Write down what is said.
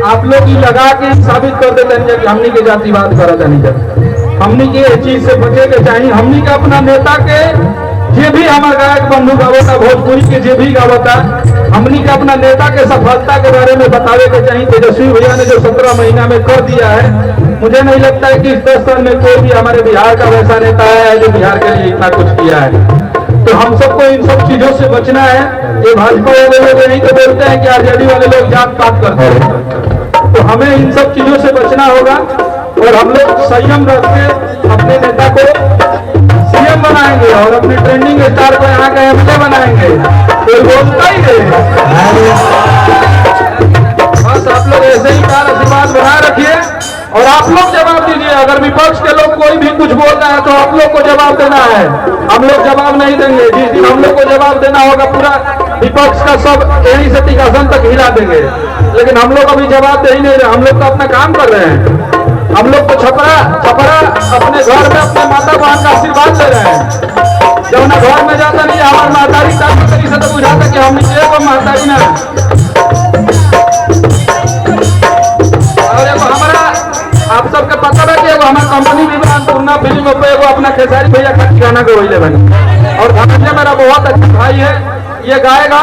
आप लोग ही लगा के साबित कर देते हैं कि हमनी के जातिवाद करत नहीं जब हमनी के चीज से बचे के चाहिए। हमनी के अपना नेता के जे भी हमारे गायक बंधु गावता भोजपुरी के जे भी गावता हमनी के अपना नेता के सफलता के बारे में बतावे के चाहिए। तेजस्वी भैया ने जो 17 महीना में कर दिया है, मुझे नहीं लगता है कि इस 10 साल में कोई भी हमारे बिहार का वैसा नेता है जो बिहार के लिए इतना कुछ किया है। तो हम सबको इन सब चीजों से बचना है। ये भाजपा वाले लोग यही तो बोलते हैं कि आरजेडी वाले लोग जात पात करते हैं, तो हमें इन सब चीजों से बचना होगा और हम लोग संयम रख के अपने नेता को सीएम बनाएंगे और अपने ट्रेंडिंग स्टार को यहाँ का एमएलए बनाएंगे। कोई बोलता ही नहीं। बस आप लोग ऐसे ही प्यार आशीर्वाद बना रखिए और आप लोग जवाब दीजिए। अगर विपक्ष के लोग कोई भी कुछ बोल रहा है तो आप लोग को जवाब देना है। हम लोग जवाब नहीं देंगे। जिस दिन हम लोग को जवाब देना होगा पूरा विपक्ष का सब यहीं से टिकासन तक हिला देंगे, लेकिन हम लोग अभी जवाब दे ही नहीं रहे। हम लोग तो अपना काम कर रहे हैं। हम लोग तो छपरा अपने घर में अपने माता बहन का आशीर्वाद ले रहे हैं। जब ना घर में जाता नहीं हमारे महतारी तरीके से तो बुझाता कि हम नीचे को महतारी ना। और एगो हमारा आप सबके पता है कि एगो हमारा कंपनी भी पूर्णा फिल्म पे एगो अपना खेसारी भैया का गाना गवैले बनी और धनंजय मेरा बहुत अच्छा भाई है, ये गाएगा।